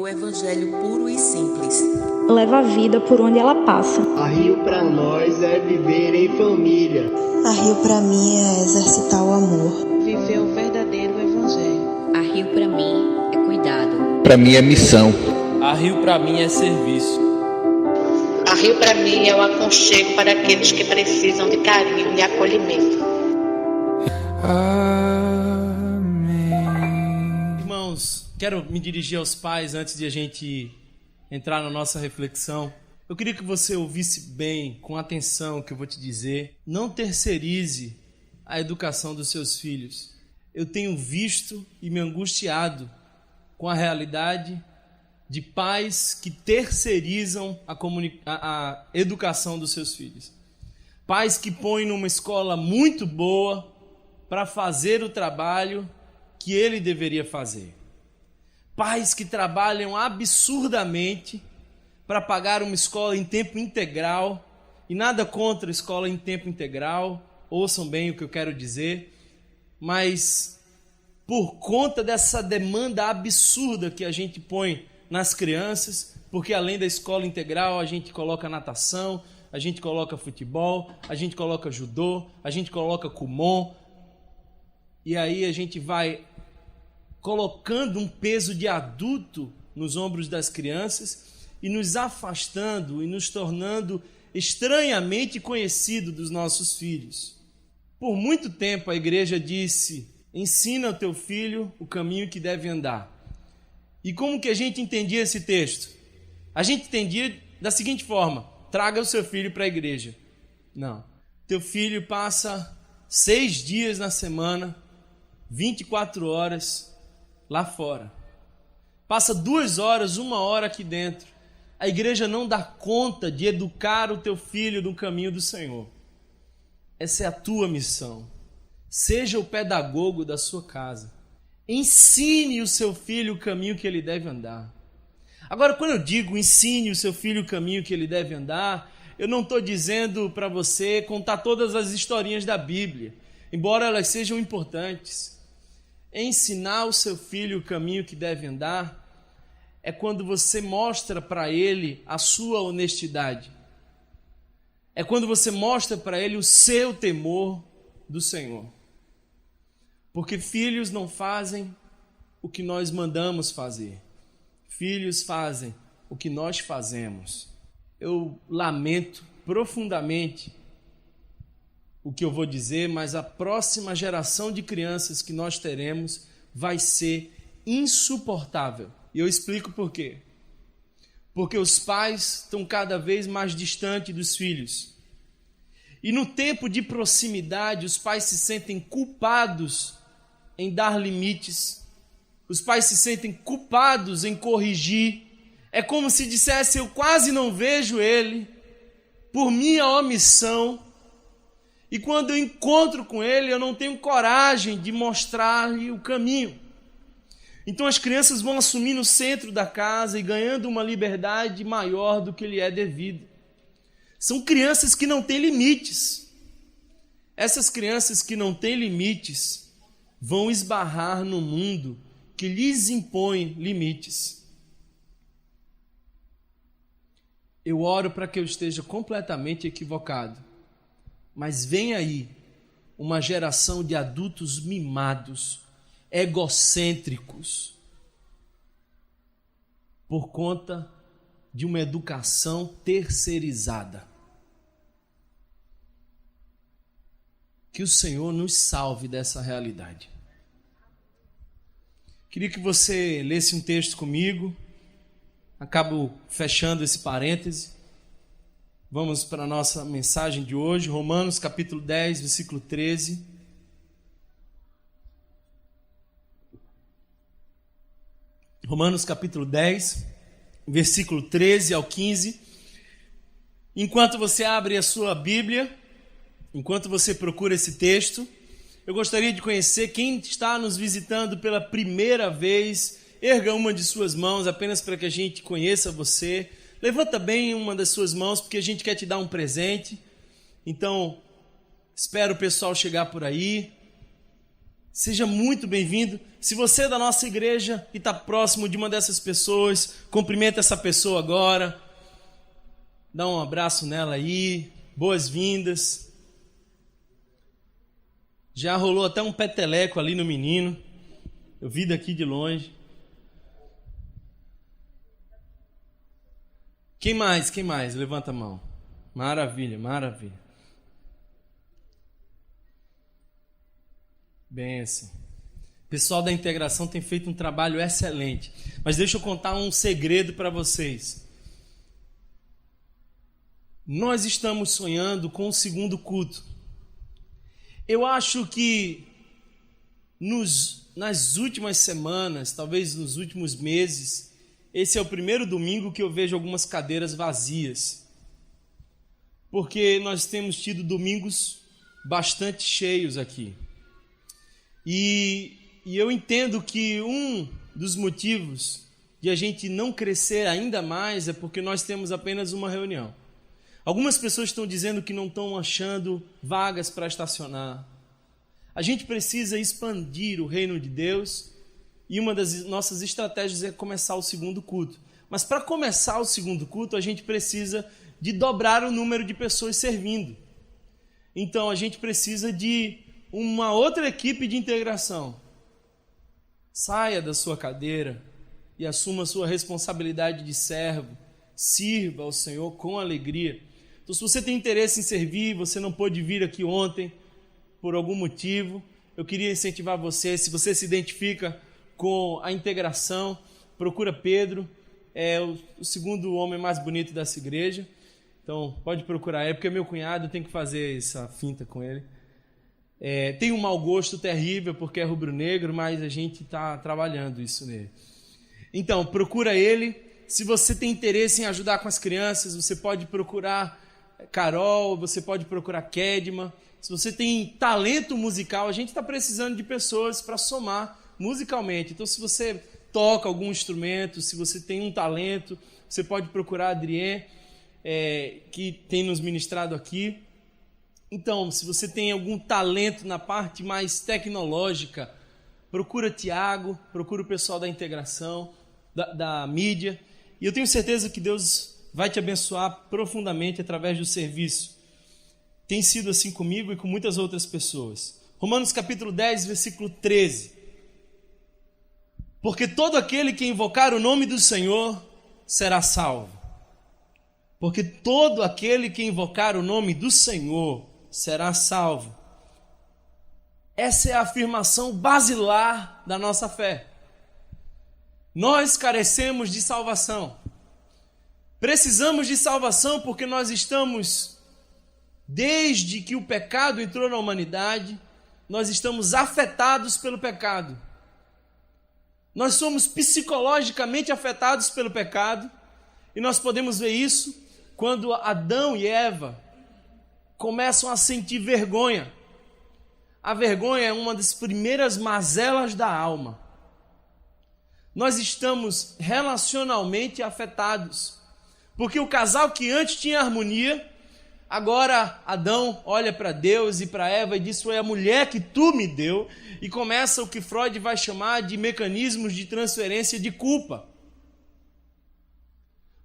O evangelho puro e simples leva a vida por onde ela passa. A Rio para nós é viver em família. A Rio para mim é exercitar o amor. Viver o verdadeiro evangelho. A Rio para mim é cuidado. Para mim é missão. A Rio para mim é serviço. A Rio para mim é o aconchego para aqueles que precisam de carinho e acolhimento. Irmãos, quero me dirigir aos pais antes de a gente entrar na nossa reflexão. Eu queria que você ouvisse bem, com atenção, o que eu vou te dizer. Não terceirize a educação dos seus filhos. Eu tenho visto e me angustiado com a realidade de pais que terceirizam a educação dos seus filhos. Pais que põem numa escola muito boa para fazer o trabalho que ele deveria fazer. Pais que trabalham absurdamente para pagar uma escola em tempo integral, e nada contra a escola em tempo integral, ouçam bem o que eu quero dizer, mas por conta dessa demanda absurda que a gente põe nas crianças, porque além da escola integral a gente coloca natação, a gente coloca futebol, a gente coloca judô, a gente coloca kumon, e aí a gente vai colocando um peso de adulto nos ombros das crianças e nos afastando e nos tornando estranhamente conhecidos dos nossos filhos. Por muito tempo a igreja disse: ensina ao teu filho o caminho que deve andar. E como que a gente entendia esse texto? A gente entendia da seguinte forma: traga o seu filho para a igreja. Não. Teu filho passa 6 dias na semana, 24 horas lá fora. Passa 2 horas, 1 hora aqui dentro. A igreja não dá conta de educar o teu filho no caminho do Senhor. Essa é a tua missão. Seja o pedagogo da sua casa. Ensine o seu filho o caminho que ele deve andar. Agora, quando eu digo ensine o seu filho o caminho que ele deve andar, eu não estou dizendo para você contar todas as historinhas da Bíblia, embora elas sejam importantes. Ensinar o seu filho o caminho que deve andar é quando você mostra para ele a sua honestidade. É quando você mostra para ele o seu temor do Senhor. Porque filhos não fazem o que nós mandamos fazer. Filhos fazem o que nós fazemos. Eu lamento profundamente o que eu vou dizer, mas a próxima geração de crianças que nós teremos vai ser insuportável. E eu explico por quê. Porque os pais estão cada vez mais distantes dos filhos. E no tempo de proximidade, os pais se sentem culpados em dar limites. Os pais se sentem culpados em corrigir. É como se dissesse: eu quase não vejo ele por minha omissão. E quando eu encontro com ele, eu não tenho coragem de mostrar-lhe o caminho. Então as crianças vão assumindo o centro da casa e ganhando uma liberdade maior do que lhe é devido. São crianças que não têm limites. Essas crianças que não têm limites vão esbarrar no mundo que lhes impõe limites. Eu oro para que eu esteja completamente equivocado. Mas vem aí uma geração de adultos mimados, egocêntricos, por conta de uma educação terceirizada. Que o Senhor nos salve dessa realidade. Queria que você lesse um texto comigo. Acabo fechando esse parêntese. Vamos para a nossa mensagem de hoje, Romanos capítulo 10, versículo 13. Romanos capítulo 10, versículo 13 ao 15. Enquanto você abre a sua Bíblia, enquanto você procura esse texto, eu gostaria de conhecer quem está nos visitando pela primeira vez. Erga uma de suas mãos apenas para que a gente conheça você. Levanta bem uma das suas mãos, porque a gente quer te dar um presente. Então, espero o pessoal chegar por aí. Seja muito bem-vindo. Se você é da nossa igreja e está próximo de uma dessas pessoas, cumprimenta essa pessoa agora. Dá um abraço nela aí. Boas-vindas. Já rolou até um peteleco ali no menino. Eu vi daqui de longe. Quem mais? Quem mais? Levanta a mão. Maravilha, maravilha. Benção. O pessoal da integração tem feito um trabalho excelente. Mas deixa eu contar um segredo para vocês. Nós estamos sonhando com o segundo culto. Eu acho que nas últimas semanas, talvez nos últimos meses, esse é o primeiro domingo que eu vejo algumas cadeiras vazias. Porque nós temos tido domingos bastante cheios aqui. E eu entendo que um dos motivos de a gente não crescer ainda mais é porque nós temos apenas uma reunião. Algumas pessoas estão dizendo que não estão achando vagas para estacionar. A gente precisa expandir o reino de Deus e uma das nossas estratégias é começar o segundo culto. Mas para começar o segundo culto, a gente precisa de dobrar o número de pessoas servindo. Então, a gente precisa de uma outra equipe de integração. Saia da sua cadeira e assuma a sua responsabilidade de servo. Sirva ao Senhor com alegria. Então, se você tem interesse em servir, você não pôde vir aqui ontem por algum motivo, eu queria incentivar você. Se você se identifica com a integração, procura Pedro, é o segundo homem mais bonito dessa igreja. Então, pode procurar ele, porque é meu cunhado, eu tenho que fazer essa finta com ele. Tem um mau gosto terrível, porque é rubro-negro, mas a gente está trabalhando isso nele. Então, procura ele. Se você tem interesse em ajudar com as crianças, você pode procurar Carol, você pode procurar Kedma. Se você tem talento musical, a gente está precisando de pessoas para somar musicalmente. Então, se você toca algum instrumento, se você tem um talento, você pode procurar a Adrien, que tem nos ministrado aqui. Então, se você tem algum talento na parte mais tecnológica, procura Tiago, procura o pessoal da integração, da mídia. E eu tenho certeza que Deus vai te abençoar profundamente através do serviço. Tem sido assim comigo e com muitas outras pessoas. Romanos capítulo 10, versículo 13. Porque todo aquele que invocar o nome do Senhor será salvo. Porque todo aquele que invocar o nome do Senhor será salvo. Essa é a afirmação basilar da nossa fé. Nós carecemos de salvação. Precisamos de salvação porque nós estamos, desde que o pecado entrou na humanidade, nós estamos afetados pelo pecado. Nós somos psicologicamente afetados pelo pecado e nós podemos ver isso quando Adão e Eva começam a sentir vergonha. A vergonha é uma das primeiras mazelas da alma. Nós estamos relacionalmente afetados, porque o casal que antes tinha harmonia, agora Adão olha para Deus e para Eva e diz: foi a mulher que tu me deu, e começa o que Freud vai chamar de mecanismos de transferência de culpa.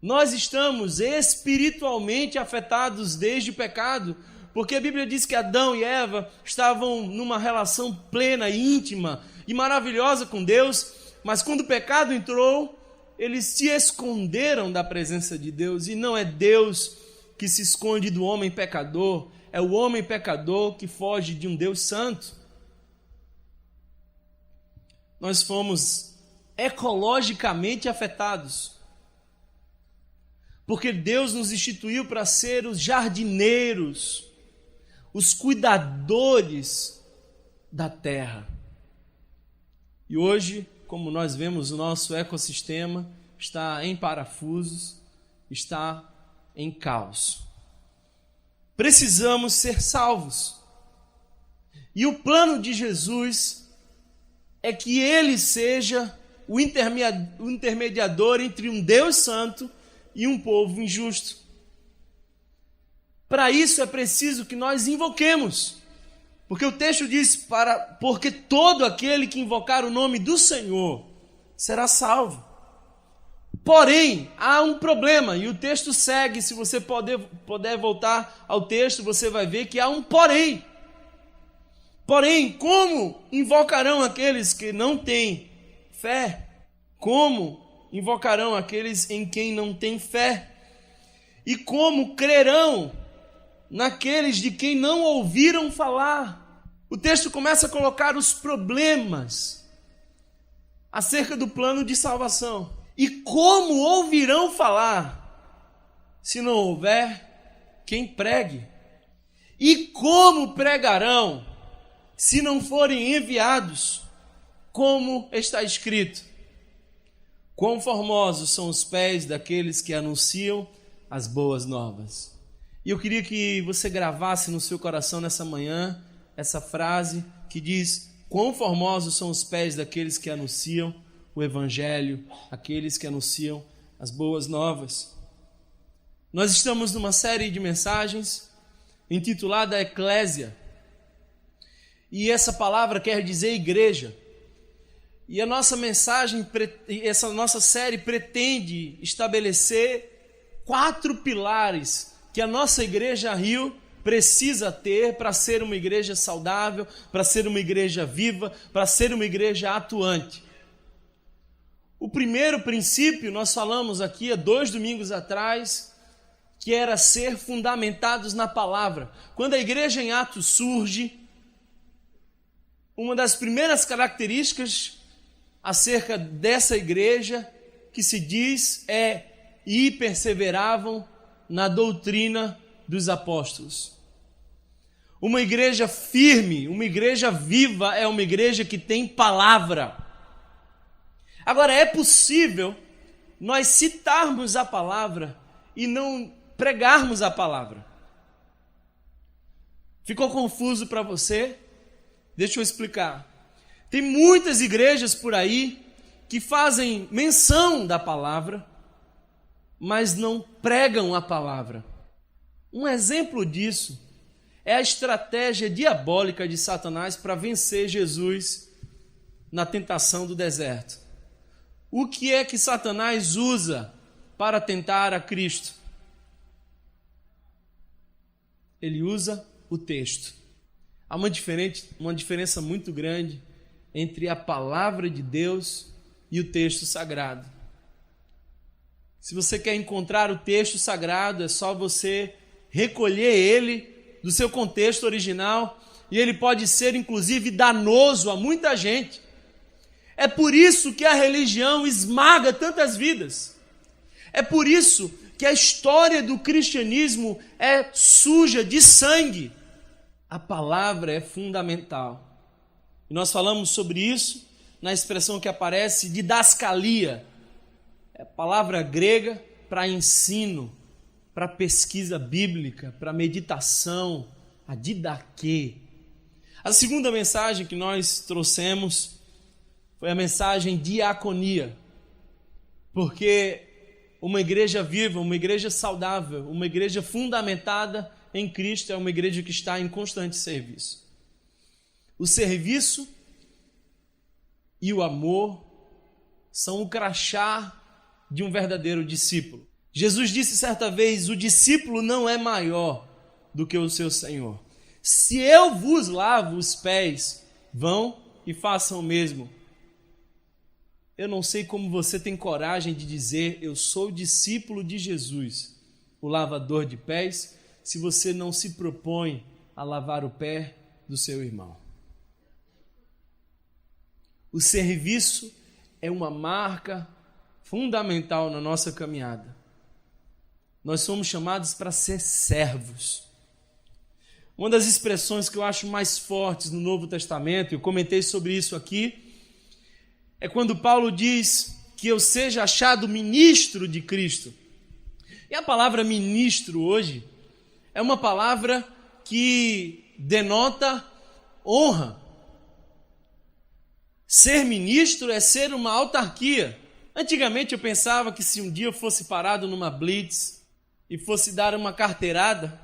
Nós estamos espiritualmente afetados desde o pecado, porque a Bíblia diz que Adão e Eva estavam numa relação plena, íntima e maravilhosa com Deus, mas quando o pecado entrou, eles se esconderam da presença de Deus, e não é Deus que se esconde do homem pecador, é o homem pecador que foge de um Deus santo. Nós fomos ecologicamente afetados, porque Deus nos instituiu para ser os jardineiros, os cuidadores da terra. E hoje, como nós vemos, o nosso ecossistema está em parafusos, está em caos. Precisamos ser salvos. E o plano de Jesus é que ele seja o intermediador entre um Deus santo e um povo injusto. Para isso é preciso que nós invoquemos. Porque o texto diz, porque todo aquele que invocar o nome do Senhor será salvo. Porém, há um problema, e o texto segue, se você puder voltar ao texto, você vai ver que há um porém. Porém, como invocarão aqueles que não têm fé? Como invocarão aqueles em quem não têm fé? E como crerão naqueles de quem não ouviram falar? O texto começa a colocar os problemas acerca do plano de salvação. E como ouvirão falar se não houver quem pregue? E como pregarão se não forem enviados? Como está escrito: quão formosos são os pés daqueles que anunciam as boas novas. E eu queria que você gravasse no seu coração nessa manhã essa frase que diz: quão formosos são os pés daqueles que anunciam o Evangelho, aqueles que anunciam as boas novas. Nós estamos numa série de mensagens intitulada Eclésia, e essa palavra quer dizer igreja. E a nossa mensagem, essa nossa série pretende estabelecer 4 pilares que a nossa igreja Rio precisa ter para ser uma igreja saudável, para ser uma igreja viva, para ser uma igreja atuante. O primeiro princípio, nós falamos aqui há 2 domingos atrás, que era ser fundamentados na palavra. Quando a igreja em Atos surge, uma das primeiras características acerca dessa igreja que se diz e perseveravam na doutrina dos apóstolos. Uma igreja firme, uma igreja viva é uma igreja que tem palavra. Agora, é possível nós citarmos a palavra e não pregarmos a palavra. Ficou confuso para você? Deixa eu explicar. Tem muitas igrejas por aí que fazem menção da palavra, mas não pregam a palavra. Um exemplo disso é a estratégia diabólica de Satanás para vencer Jesus na tentação do deserto. O que é que Satanás usa para tentar a Cristo? Ele usa o texto. Há uma diferença muito grande entre a palavra de Deus e o texto sagrado. Se você quer encontrar o texto sagrado, é só você recolher ele do seu contexto original, e ele pode ser inclusive danoso a muita gente. É por isso que a religião esmaga tantas vidas. É por isso que a história do cristianismo é suja de sangue. A palavra é fundamental. E nós falamos sobre isso na expressão que aparece didascalia. É a palavra grega para ensino, para pesquisa bíblica, para meditação, a didaquê. A segunda mensagem que nós trouxemos foi a mensagem diaconia, porque uma igreja viva, uma igreja saudável, uma igreja fundamentada em Cristo é uma igreja que está em constante serviço. O serviço e o amor são o crachá de um verdadeiro discípulo. Jesus disse certa vez: o discípulo não é maior do que o seu Senhor. Se eu vos lavo os pés, vão e façam o mesmo. Eu não sei como você tem coragem de dizer eu sou discípulo de Jesus, o lavador de pés, se você não se propõe a lavar o pé do seu irmão. O serviço é uma marca fundamental na nossa caminhada. Nós somos chamados para ser servos. Uma das expressões que eu acho mais fortes no Novo Testamento, eu comentei sobre isso aqui, é quando Paulo diz que eu seja achado ministro de Cristo. E a palavra ministro hoje é uma palavra que denota honra. Ser ministro é ser uma autarquia. Antigamente eu pensava que se um dia eu fosse parado numa blitz e fosse dar uma carteirada,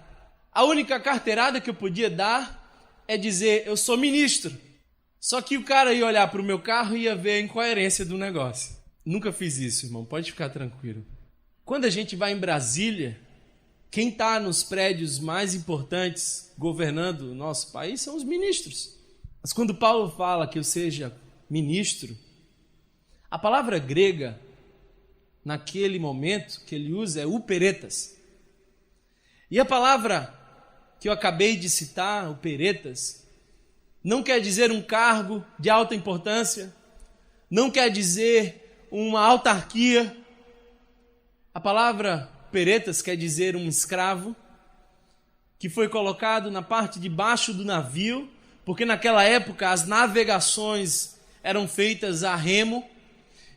a única carteirada que eu podia dar é dizer, eu sou ministro. Só que o cara ia olhar para o meu carro e ia ver a incoerência do negócio. Nunca fiz isso, irmão, pode ficar tranquilo. Quando a gente vai em Brasília, quem está nos prédios mais importantes governando o nosso país são os ministros. Mas quando Paulo fala que eu seja ministro, a palavra grega, naquele momento que ele usa, é uperetas. E a palavra que eu acabei de citar, uperetas, não quer dizer um cargo de alta importância, não quer dizer uma autarquia. A palavra uperetas quer dizer um escravo que foi colocado na parte de baixo do navio, porque naquela época as navegações eram feitas a remo.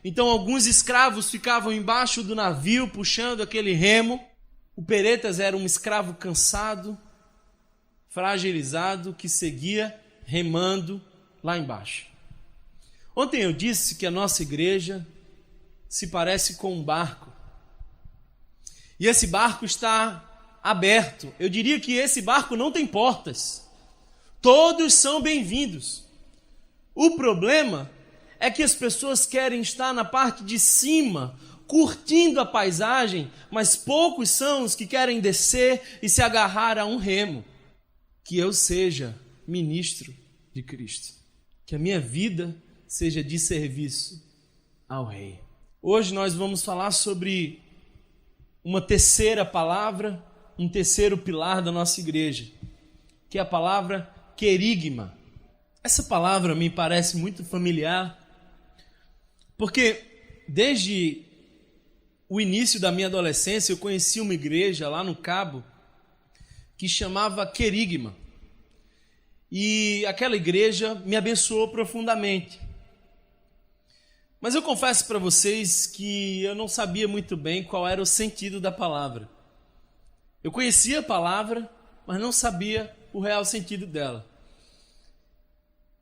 Então alguns escravos ficavam embaixo do navio puxando aquele remo. O uperetas era um escravo cansado, fragilizado, que seguia remando lá embaixo. Ontem eu disse que a nossa igreja se parece com um barco. E esse barco está aberto. Eu diria que esse barco não tem portas. Todos são bem-vindos. O problema é que as pessoas querem estar na parte de cima, curtindo a paisagem, mas poucos são os que querem descer e se agarrar a um remo. Que eu seja ministro de Cristo. Que a minha vida seja de serviço ao Rei. Hoje nós vamos falar sobre uma terceira palavra, um terceiro pilar da nossa igreja, que é a palavra querigma. Essa palavra me parece muito familiar, porque desde o início da minha adolescência eu conheci uma igreja lá no Cabo que chamava Querigma. E aquela igreja me abençoou profundamente. Mas eu confesso para vocês que eu não sabia muito bem qual era o sentido da palavra. Eu conhecia a palavra, mas não sabia o real sentido dela.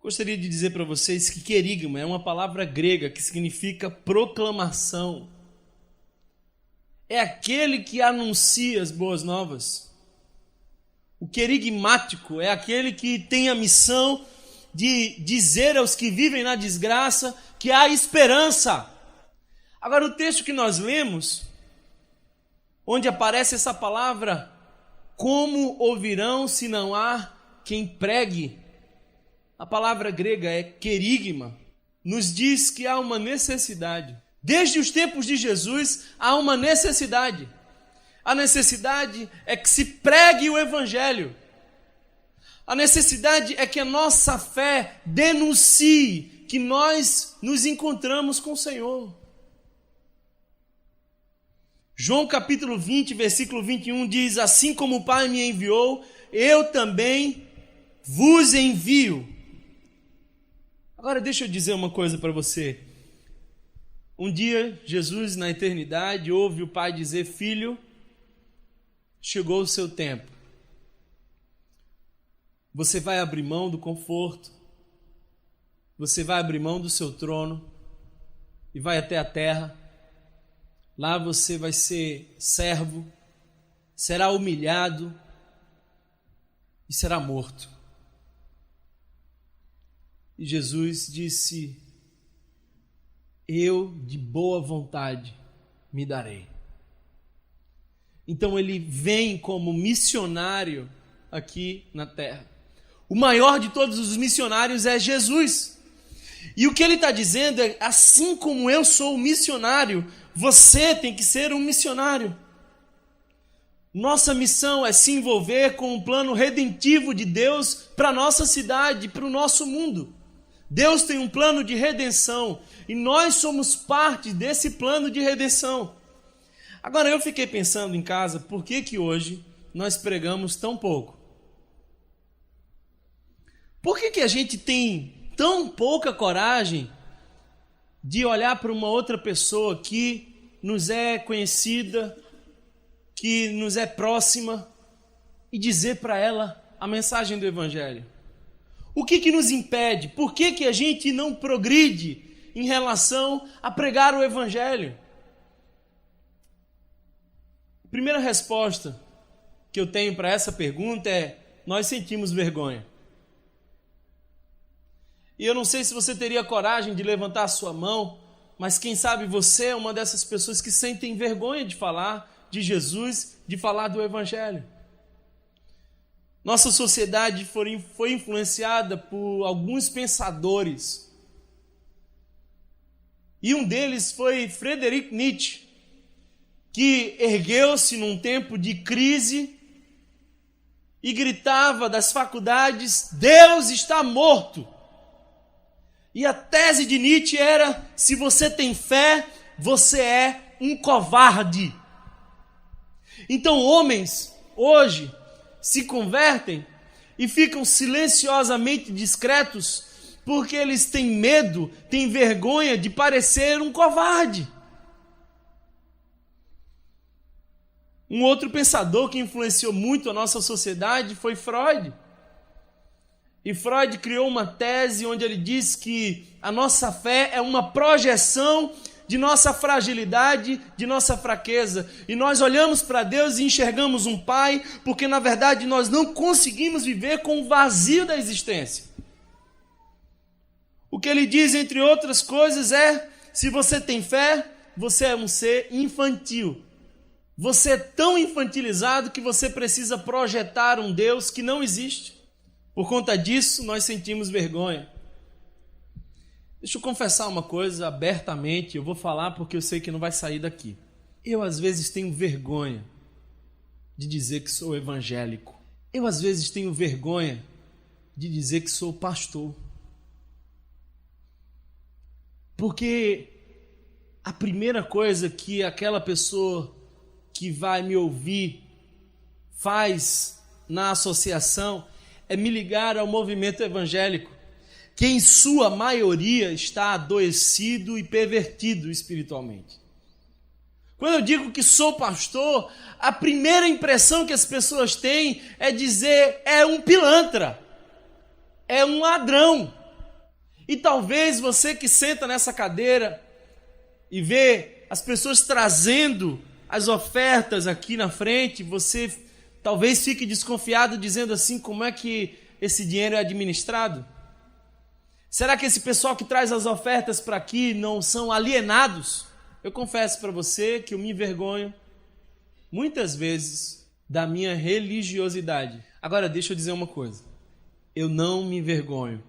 Gostaria de dizer para vocês que querigma é uma palavra grega que significa proclamação. É aquele que anuncia as boas novas. O querigmático é aquele que tem a missão de dizer aos que vivem na desgraça que há esperança. Agora, o texto que nós lemos, onde aparece essa palavra, como ouvirão se não há quem pregue? A palavra grega é querigma, nos diz que há uma necessidade. Desde os tempos de Jesus, há uma necessidade. A necessidade é que se pregue o evangelho. A necessidade é que a nossa fé denuncie que nós nos encontramos com o Senhor. João capítulo 20, versículo 21 diz, assim como o Pai me enviou, eu também vos envio. Agora deixa eu dizer uma coisa para você. Um dia, Jesus na eternidade ouve o Pai dizer, filho, chegou o seu tempo. Você vai abrir mão do conforto, você vai abrir mão do seu trono e vai até a terra. Lá você vai ser servo, será humilhado e será morto. E Jesus disse, eu de boa vontade me darei. Então ele vem como missionário aqui na terra. O maior de todos os missionários é Jesus. E o que ele está dizendo é, assim como eu sou um missionário, você tem que ser um missionário. Nossa missão é se envolver com o plano redentivo de Deus para a nossa cidade, para o nosso mundo. Deus tem um plano de redenção e nós somos parte desse plano de redenção. Agora eu fiquei pensando em casa, por que hoje nós pregamos tão pouco? Por que a gente tem tão pouca coragem de olhar para uma outra pessoa que nos é conhecida, que nos é próxima e dizer para ela a mensagem do Evangelho? O que nos impede? Por que a gente não progride em relação a pregar o Evangelho? A primeira resposta que eu tenho para essa pergunta é: nós sentimos vergonha. E eu não sei se você teria coragem de levantar a sua mão, mas quem sabe você é uma dessas pessoas que sentem vergonha de falar de Jesus, de falar do Evangelho. Nossa sociedade foi influenciada por alguns pensadores. E um deles foi Friedrich Nietzsche, que ergueu-se num tempo de crise e gritava das faculdades: Deus está morto. E a tese de Nietzsche era: se você tem fé, você é um covarde. Então homens hoje se convertem e ficam silenciosamente discretos porque eles têm medo, têm vergonha de parecer um covarde. Um outro pensador que influenciou muito a nossa sociedade foi Freud. E Freud criou uma tese onde ele diz que a nossa fé é uma projeção de nossa fragilidade, de nossa fraqueza. E nós olhamos para Deus e enxergamos um Pai, porque na verdade nós não conseguimos viver com o vazio da existência. O que ele diz, entre outras coisas, é: se você tem fé, você é um ser infantil. Você é tão infantilizado que você precisa projetar um Deus que não existe. Por conta disso, nós sentimos vergonha. Deixa eu confessar uma coisa abertamente, eu vou falar porque eu sei que não vai sair daqui. Eu, às vezes, tenho vergonha de dizer que sou evangélico. Eu, às vezes, tenho vergonha de dizer que sou pastor. Porque a primeira coisa que aquela pessoa que vai me ouvir faz na associação é me ligar ao movimento evangélico, que em sua maioria está adoecido e pervertido espiritualmente. Quando eu digo que sou pastor, a primeira impressão que as pessoas têm é dizer: é um pilantra, é um ladrão. E talvez você que senta nessa cadeira e vê as pessoas trazendo as ofertas aqui na frente, você talvez fique desconfiado, dizendo assim: como é que esse dinheiro é administrado? Será que esse pessoal que traz as ofertas para aqui não são alienados? Eu confesso para você que eu me envergonho muitas vezes da minha religiosidade. Agora deixa eu dizer uma coisa: eu não me envergonho,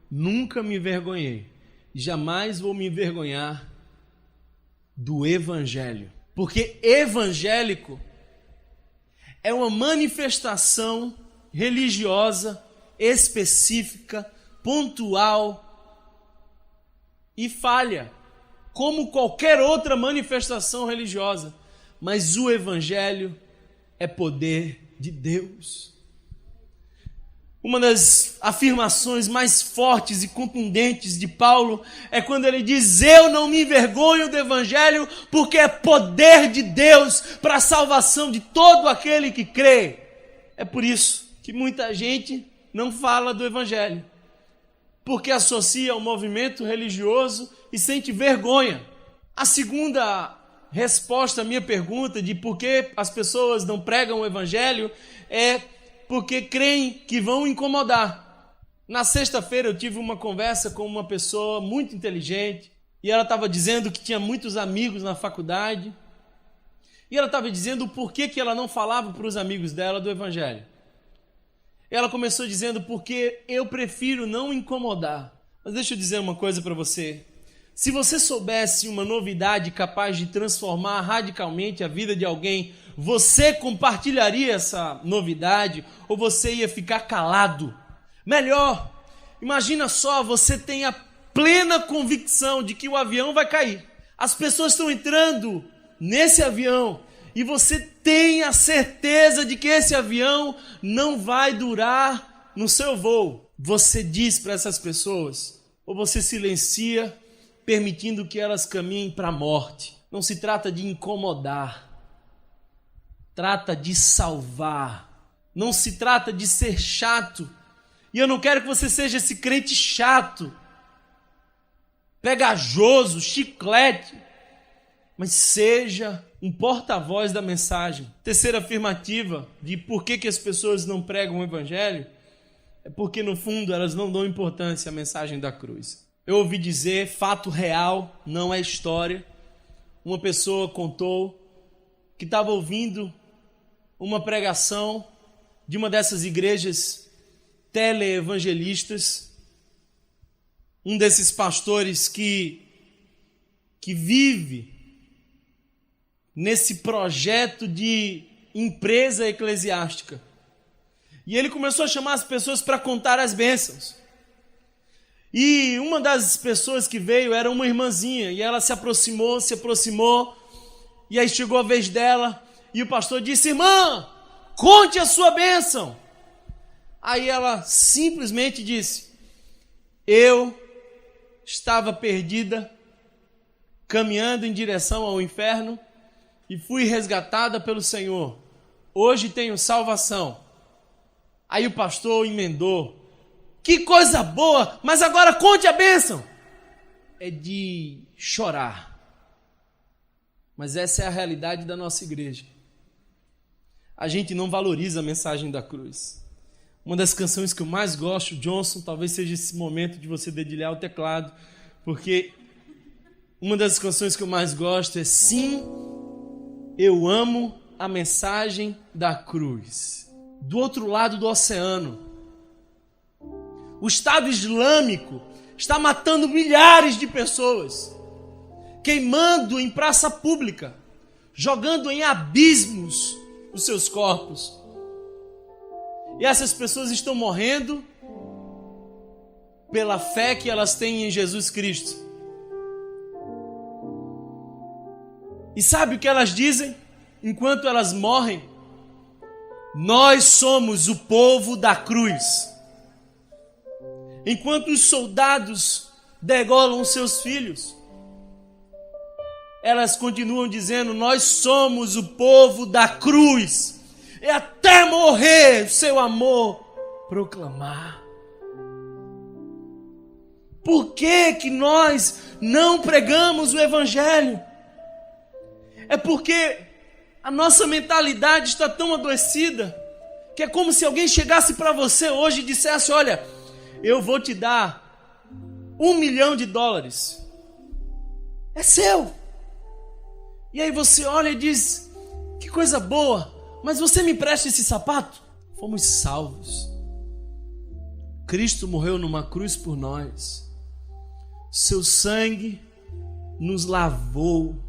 nunca me envergonhei, jamais vou me envergonhar do Evangelho. Porque evangélico é uma manifestação religiosa, específica, pontual e falha, como qualquer outra manifestação religiosa. Mas o Evangelho é poder de Deus. Uma das afirmações mais fortes e contundentes de Paulo é quando ele diz: eu não me envergonho do Evangelho, porque é poder de Deus para a salvação de todo aquele que crê. É por isso que muita gente não fala do Evangelho, porque associa ao movimento religioso e sente vergonha. A segunda resposta à minha pergunta de por que as pessoas não pregam o Evangelho é porque creem que vão incomodar. Na sexta-feira eu tive uma conversa com uma pessoa muito inteligente e ela estava dizendo que tinha muitos amigos na faculdade e ela estava dizendo o porquê que ela não falava para os amigos dela do Evangelho. Ela começou dizendo: porque eu prefiro não incomodar. Mas deixa eu dizer uma coisa para você: se você soubesse uma novidade capaz de transformar radicalmente a vida de alguém, você compartilharia essa novidade ou você ia ficar calado? Melhor, imagina só, você tem a plena convicção de que o avião vai cair. As pessoas estão entrando nesse avião e você tem a certeza de que esse avião não vai durar no seu voo. Você diz para essas pessoas ou você silencia, permitindo que elas caminhem para a morte? Não se trata de incomodar, trata de salvar. Não se trata de ser chato. E eu não quero que você seja esse crente chato, pegajoso, chiclete, mas seja um porta-voz da mensagem. Terceira afirmativa de por que as pessoas não pregam o Evangelho é porque no fundo elas não dão importância à mensagem da cruz. Eu ouvi dizer, fato real, não é história. Uma pessoa contou que estava ouvindo uma pregação de uma dessas igrejas teleevangelistas, um desses pastores que vive nesse projeto de empresa eclesiástica. E ele começou a chamar as pessoas para contar as bênçãos. E uma das pessoas que veio era uma irmãzinha, e ela se aproximou, e aí chegou a vez dela, e o pastor disse: irmã, conte a sua bênção. Aí ela simplesmente disse: eu estava perdida, caminhando em direção ao inferno, e fui resgatada pelo Senhor. Hoje tenho salvação. Aí o pastor emendou: que coisa boa, mas agora conte a bênção. É de chorar. Mas essa é a realidade da nossa igreja. A gente não valoriza a mensagem da cruz. Uma das canções que eu mais gosto, Johnson, talvez seja esse momento de você dedilhar o teclado, porque uma das canções que eu mais gosto é Sim, eu amo a mensagem da cruz. Do outro lado do oceano, o Estado Islâmico está matando milhares de pessoas, queimando em praça pública, jogando em abismos os seus corpos. E essas pessoas estão morrendo pela fé que elas têm em Jesus Cristo. E sabe o que elas dizem enquanto elas morrem? Nós somos o povo da cruz. Enquanto os soldados degolam seus filhos, elas continuam dizendo: nós somos o povo da cruz. E até morrer, seu amor proclamar. Por que nós não pregamos o Evangelho? É porque a nossa mentalidade está tão adoecida, que é como se alguém chegasse para você hoje e dissesse: olha, eu vou te dar $1 milhão. É seu. E aí você olha e diz: que coisa boa, mas você me empresta esse sapato? Fomos salvos. Cristo morreu numa cruz por nós. Seu sangue nos lavou.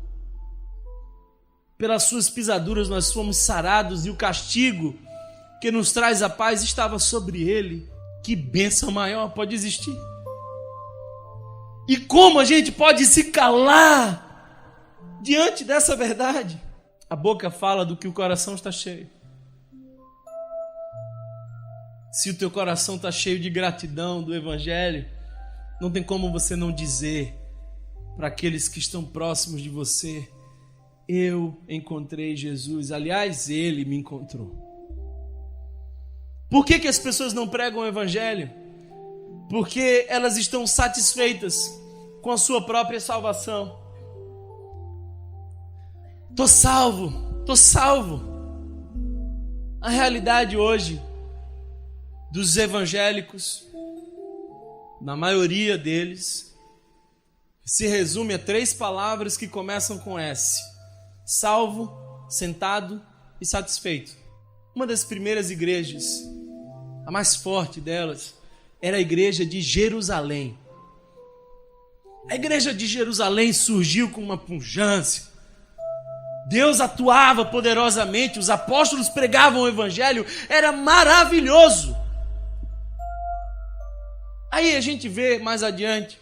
Pelas suas pisaduras nós fomos sarados, e o castigo que nos traz a paz estava sobre ele. Que bênção maior pode existir? E como a gente pode se calar diante dessa verdade? A boca fala do que o coração está cheio. Se o teu coração está cheio de gratidão do Evangelho, não tem como você não dizer para aqueles que estão próximos de você: eu encontrei Jesus. Aliás, Ele me encontrou. Por que as pessoas não pregam o Evangelho? Porque elas estão satisfeitas com a sua própria salvação. Tô salvo. A realidade hoje dos evangélicos, na maioria deles, se resume a 3 palavras que começam com S: salvo, sentado e satisfeito. Uma das primeiras igrejas, a mais forte delas, era a igreja de Jerusalém. A igreja de Jerusalém surgiu com uma pujança. Deus atuava poderosamente, os apóstolos pregavam o Evangelho, era maravilhoso. Aí a gente vê mais adiante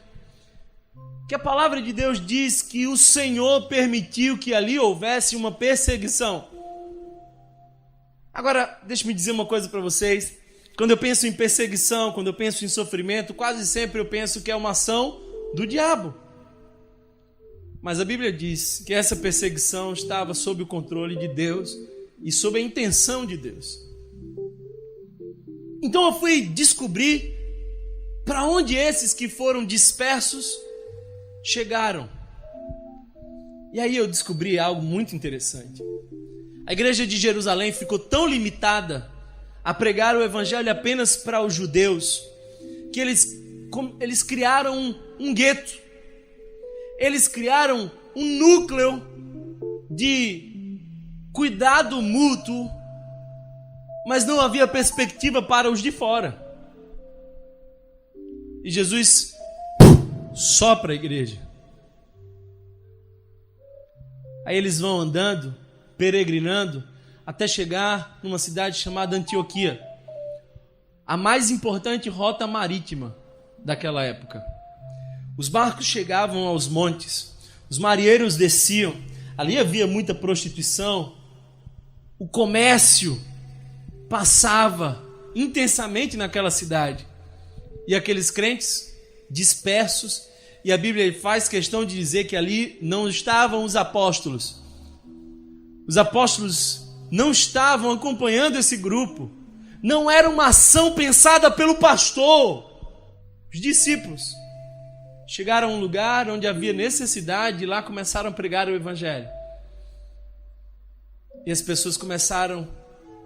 que a palavra de Deus diz que o Senhor permitiu que ali houvesse uma perseguição. Agora, deixa-me dizer uma coisa para vocês. Quando eu penso em perseguição, quando eu penso em sofrimento, quase sempre eu penso que é uma ação do diabo. Mas a Bíblia diz que essa perseguição estava sob o controle de Deus e sob a intenção de Deus. Então eu fui descobrir para onde esses que foram dispersos chegaram. E aí eu descobri algo muito interessante. A igreja de Jerusalém ficou tão limitada a pregar o evangelho apenas para os judeus, que eles criaram um gueto, eles criaram um núcleo de cuidado mútuo, mas não havia perspectiva para os de fora. E Jesus sopra a igreja. Aí eles vão andando, peregrinando, até chegar numa cidade chamada Antioquia, a mais importante rota marítima daquela época. Os barcos chegavam aos montes, os marinheiros desciam, ali havia muita prostituição, o comércio passava intensamente naquela cidade. E aqueles crentes dispersos, e a Bíblia faz questão de dizer que ali não estavam os apóstolos. Os apóstolos não estavam acompanhando esse grupo. Não era uma ação pensada pelo pastor. Os discípulos chegaram a um lugar onde havia necessidade e lá começaram a pregar o evangelho. E as pessoas começaram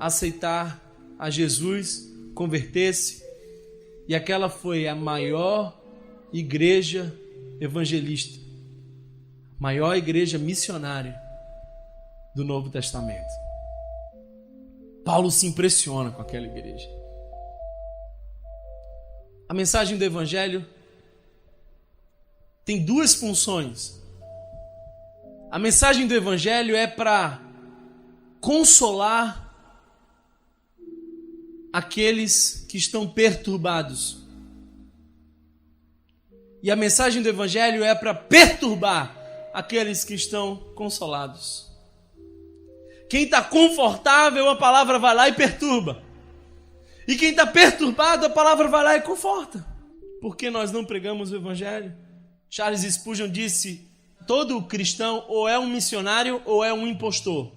a aceitar a Jesus, converter-se. E aquela foi a maior igreja evangelista, maior igreja missionária do Novo Testamento. Paulo se impressiona com aquela igreja. A mensagem do evangelho tem duas funções. A mensagem do evangelho é para consolar aqueles que estão perturbados. E a mensagem do evangelho é para perturbar aqueles que estão consolados. Quem está confortável, a palavra vai lá e perturba. E quem está perturbado, a palavra vai lá e conforta. Por que nós não pregamos o evangelho? Charles Spurgeon disse: todo cristão ou é um missionário ou é um impostor.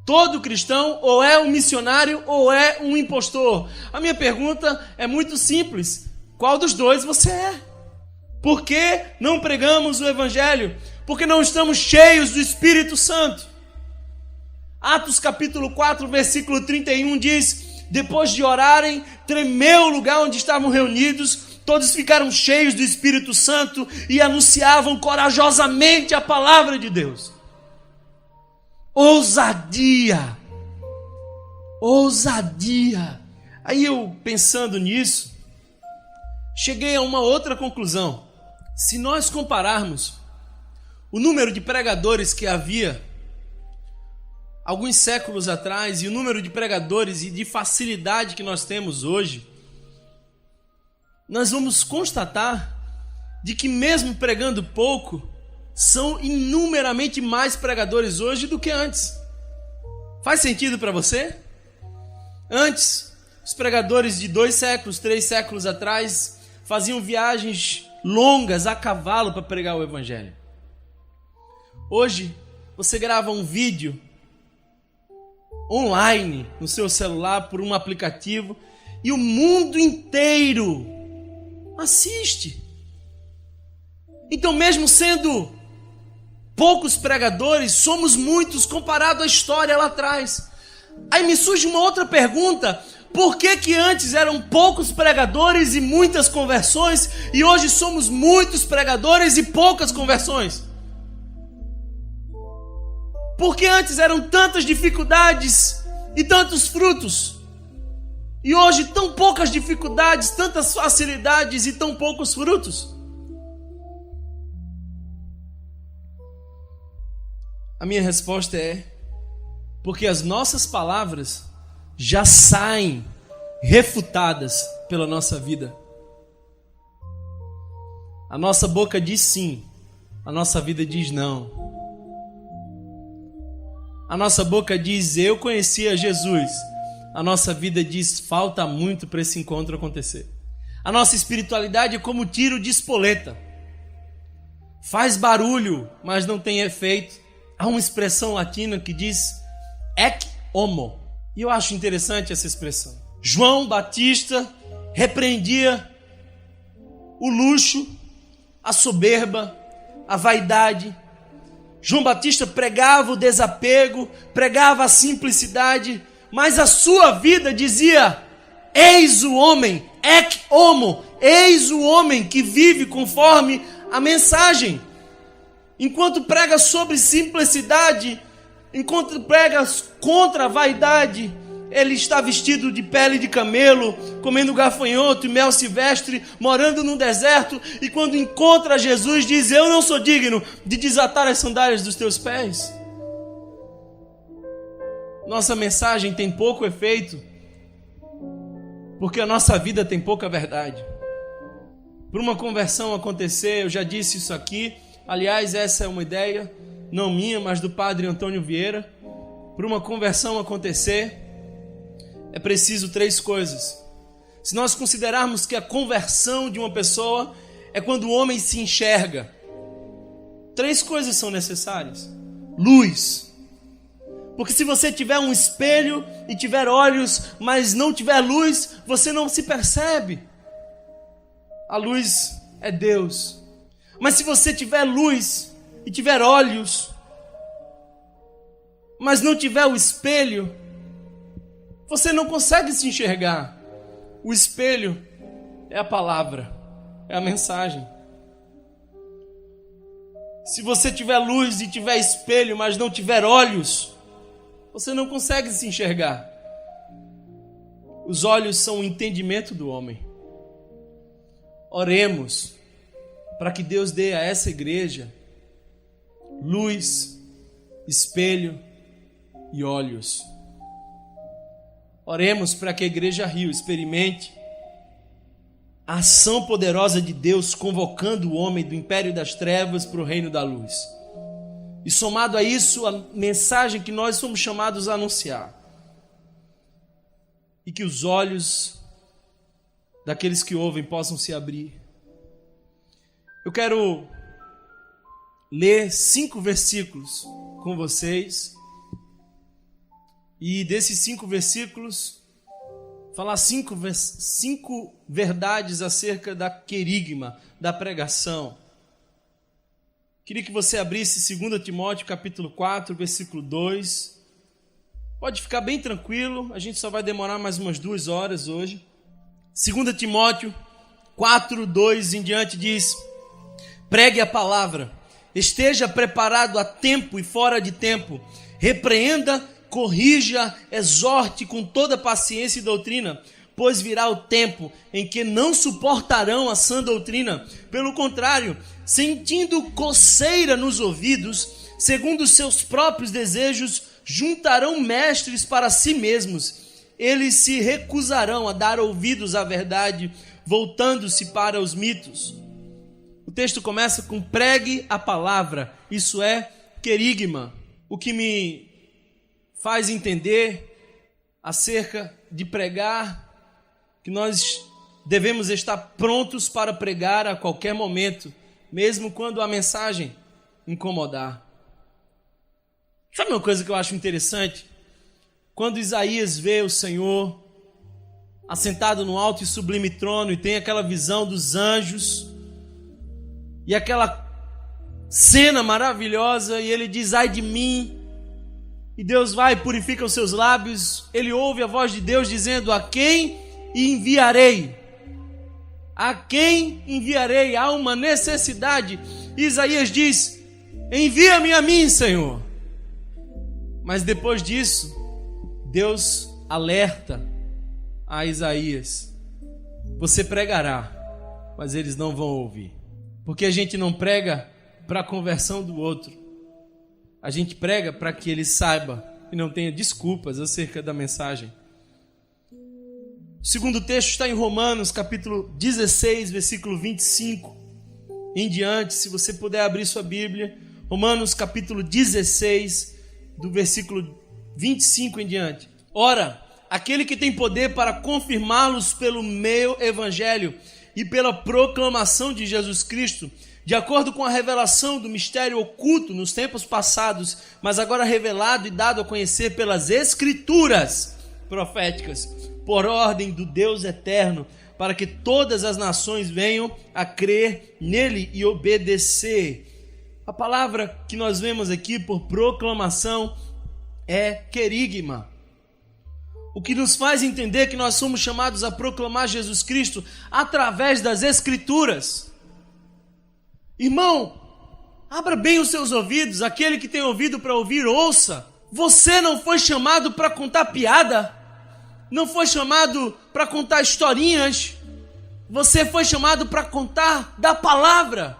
Todo cristão ou é um missionário ou é um impostor. A minha pergunta é muito simples: qual dos dois você é? Por que não pregamos o evangelho? Porque não estamos cheios do Espírito Santo. Atos capítulo 4, versículo 31 diz: depois de orarem, tremeu o lugar onde estavam reunidos, todos ficaram cheios do Espírito Santo e anunciavam corajosamente a palavra de Deus. Ousadia, ousadia. Aí eu, pensando nisso, cheguei a uma outra conclusão. Se nós compararmos o número de pregadores que havia alguns séculos atrás e o número de pregadores e de facilidade que nós temos hoje, nós vamos constatar de que mesmo pregando pouco, são inumeramente mais pregadores hoje do que antes. Faz sentido para você? Antes, os pregadores de 2 séculos, 3 séculos atrás, faziam viagens longas a cavalo para pregar o evangelho. Hoje, você grava um vídeo online no seu celular por um aplicativo e o mundo inteiro assiste. Então, mesmo sendo poucos pregadores, somos muitos comparado à história lá atrás. Aí me surge uma outra pergunta: por que antes eram poucos pregadores e muitas conversões e hoje somos muitos pregadores e poucas conversões? Por que antes eram tantas dificuldades e tantos frutos e hoje tão poucas dificuldades, tantas facilidades e tão poucos frutos? A minha resposta é: porque as nossas palavras já saem refutadas pela nossa vida. A nossa boca diz sim, a nossa vida diz não. A nossa boca diz: eu conhecia Jesus. A nossa vida diz: falta muito para esse encontro acontecer. A nossa espiritualidade é como tiro de espoleta. Faz barulho, mas não tem efeito. Há uma expressão latina que diz ec homo. E eu acho interessante essa expressão. João Batista repreendia o luxo, a soberba, a vaidade. João Batista pregava o desapego, pregava a simplicidade, mas a sua vida dizia: eis o homem, ec homo, eis o homem que vive conforme a mensagem. Enquanto prega sobre simplicidade, enquanto prega contra a vaidade, ele está vestido de pele de camelo, comendo gafanhoto e mel silvestre, morando no deserto, e quando encontra Jesus diz: eu não sou digno de desatar as sandálias dos teus pés. Nossa mensagem tem pouco efeito, porque a nossa vida tem pouca verdade. Para uma conversão acontecer, eu já disse isso aqui, aliás, essa é uma ideia, não minha, mas do padre Antônio Vieira. Para uma conversão acontecer, é preciso 3 coisas. Se nós considerarmos que a conversão de uma pessoa é quando o homem se enxerga, 3 coisas são necessárias. Luz. Porque se você tiver um espelho e tiver olhos, mas não tiver luz, você não se percebe. A luz é Deus. Mas se você tiver luz e tiver olhos, mas não tiver o espelho, você não consegue se enxergar. O espelho é a palavra, é a mensagem. Se você tiver luz e tiver espelho, mas não tiver olhos, você não consegue se enxergar. Os olhos são o entendimento do homem. Oremos para que Deus dê a essa igreja luz, espelho e olhos. Oremos para que a Igreja Rio experimente a ação poderosa de Deus convocando o homem do império das trevas para o reino da luz. E somado a isso, a mensagem que nós somos chamados a anunciar. E que os olhos daqueles que ouvem possam se abrir. Eu quero ler 5 versículos com vocês. E desses 5 versículos, falar 5 verdades acerca da querigma, da pregação. Queria que você abrisse 2 Timóteo capítulo 4, versículo 2. Pode ficar bem tranquilo, a gente só vai demorar mais umas 2 horas hoje. 2 Timóteo 4, 2 em diante diz: pregue a palavra, esteja preparado a tempo e fora de tempo, repreenda, corrija, exorte com toda paciência e doutrina, pois virá o tempo em que não suportarão a sã doutrina. Pelo contrário, sentindo coceira nos ouvidos, segundo seus próprios desejos, juntarão mestres para si mesmos. Eles se recusarão a dar ouvidos à verdade, voltando-se para os mitos. O texto começa com pregue a palavra, isso é querigma. O que me faz entender acerca de pregar, que nós devemos estar prontos para pregar a qualquer momento, mesmo quando a mensagem incomodar. Sabe uma coisa que eu acho interessante? Quando Isaías vê o Senhor assentado no alto e sublime trono e tem aquela visão dos anjos e aquela cena maravilhosa, e ele diz: ai de mim. E Deus vai e purifica os seus lábios. Ele ouve a voz de Deus dizendo: a quem enviarei? A quem enviarei? Há uma necessidade. Isaías diz: envia-me a mim, Senhor. Mas depois disso, Deus alerta a Isaías: você pregará, mas eles não vão ouvir. Porque a gente não prega para a conversão do outro. A gente prega para que ele saiba e não tenha desculpas acerca da mensagem. O segundo texto está em Romanos, capítulo 16, versículo 25 em diante. Se você puder abrir sua Bíblia, Romanos, capítulo 16, do versículo 25 em diante. Ora, aquele que tem poder para confirmá-los pelo meu evangelho e pela proclamação de Jesus Cristo, de acordo com a revelação do mistério oculto nos tempos passados, mas agora revelado e dado a conhecer pelas escrituras proféticas, por ordem do Deus eterno, para que todas as nações venham a crer nele e obedecer. A palavra que nós vemos aqui por proclamação é querigma. O que nos faz entender que nós somos chamados a proclamar Jesus Cristo através das Escrituras. Irmão, abra bem os seus ouvidos, aquele que tem ouvido para ouvir, ouça. Você não foi chamado para contar piada, não foi chamado para contar historinhas, você foi chamado para contar da palavra.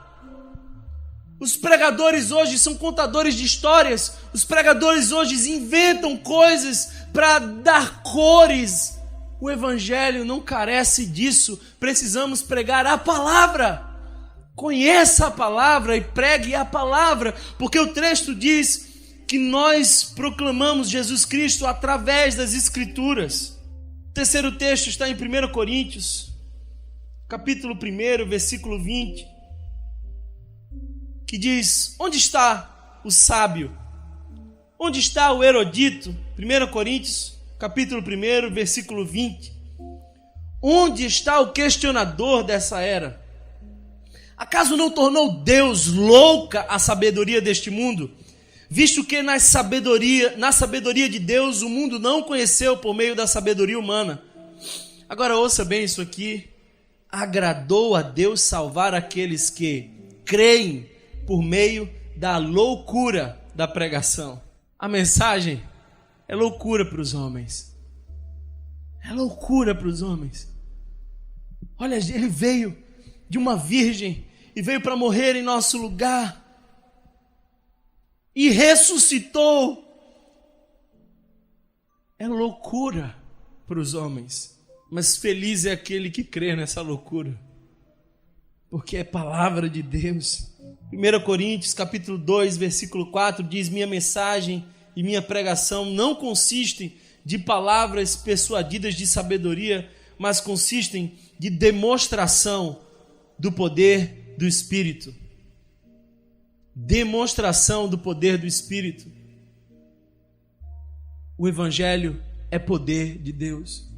Os pregadores hoje são contadores de histórias, os pregadores hoje inventam coisas para dar cores. O Evangelho não carece disso, precisamos pregar a palavra. Conheça a palavra e pregue a palavra, porque o texto diz que nós proclamamos Jesus Cristo através das Escrituras. O terceiro texto está em 1 Coríntios, capítulo 1, versículo 20, que diz: onde está o sábio? Onde está o erudito? 1 Coríntios, capítulo 1, versículo 20. Onde está o questionador dessa era? Acaso não tornou Deus louca a sabedoria deste mundo? Visto que na sabedoria de Deus o mundo não conheceu por meio da sabedoria humana. Agora ouça bem isso aqui. Agradou a Deus salvar aqueles que creem por meio da loucura da pregação. A mensagem é loucura para os homens. É loucura para os homens. Olha, ele veio de uma virgem e veio para morrer em nosso lugar e ressuscitou. É loucura para os homens, mas feliz é aquele que crê nessa loucura, porque é palavra de Deus. 1 Coríntios capítulo 2, versículo 4 diz: minha mensagem e minha pregação não consistem de palavras persuadidas de sabedoria, mas consistem de demonstração do poder do Espírito. Demonstração do poder do Espírito. O Evangelho é poder de Deus.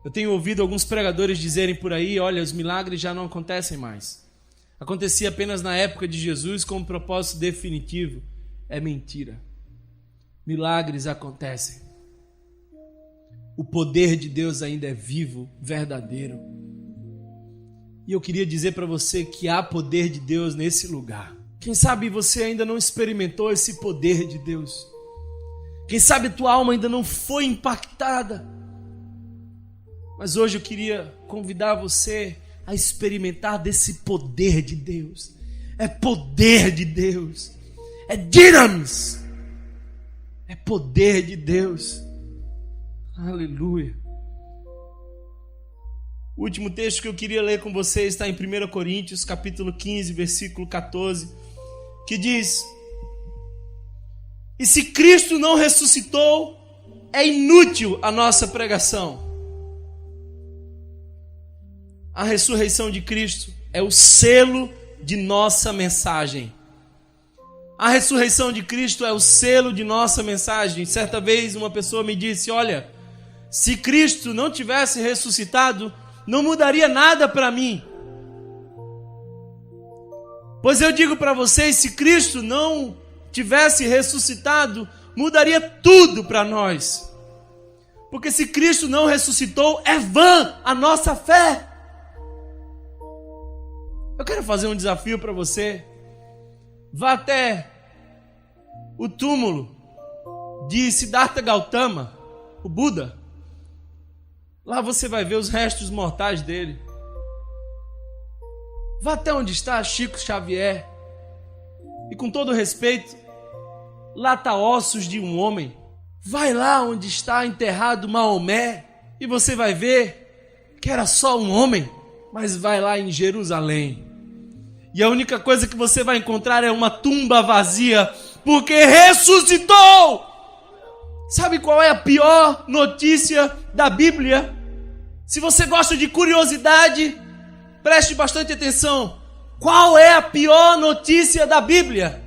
Eu tenho ouvido alguns pregadores dizerem por aí: olha, os milagres já não acontecem mais. Acontecia apenas na época de Jesus com um propósito definitivo. É mentira. Milagres acontecem. O poder de Deus ainda é vivo, verdadeiro. E eu queria dizer para você que há poder de Deus nesse lugar. Quem sabe você ainda não experimentou esse poder de Deus. Quem sabe tua alma ainda não foi impactada. Mas hoje eu queria convidar você a experimentar desse poder de Deus. É poder de Deus. É dinamis. É poder de Deus. Aleluia. O último texto que eu queria ler com você está em 1 Coríntios, capítulo 15, versículo 14, que diz: e se Cristo não ressuscitou, é inútil a nossa pregação. A ressurreição de Cristo é o selo de nossa mensagem. A ressurreição de Cristo é o selo de nossa mensagem. Certa vez uma pessoa me disse: olha, se Cristo não tivesse ressuscitado, não mudaria nada para mim. Pois eu digo para vocês, se Cristo não tivesse ressuscitado, mudaria tudo para nós. Porque se Cristo não ressuscitou, é vã a nossa fé. Eu quero fazer um desafio para você. Vá até o túmulo de Siddhartha Gautama, o Buda. Lá você vai ver os restos mortais dele. Vá até onde está Chico Xavier. E com todo respeito, lá está ossos de um homem. Vai lá onde está enterrado Maomé e você vai ver que era só um homem. Mas vai lá em Jerusalém e a única coisa que você vai encontrar é uma tumba vazia, porque ressuscitou. Sabe qual é a pior notícia da Bíblia? Se você gosta de curiosidade, preste bastante atenção. Qual é a pior notícia da Bíblia?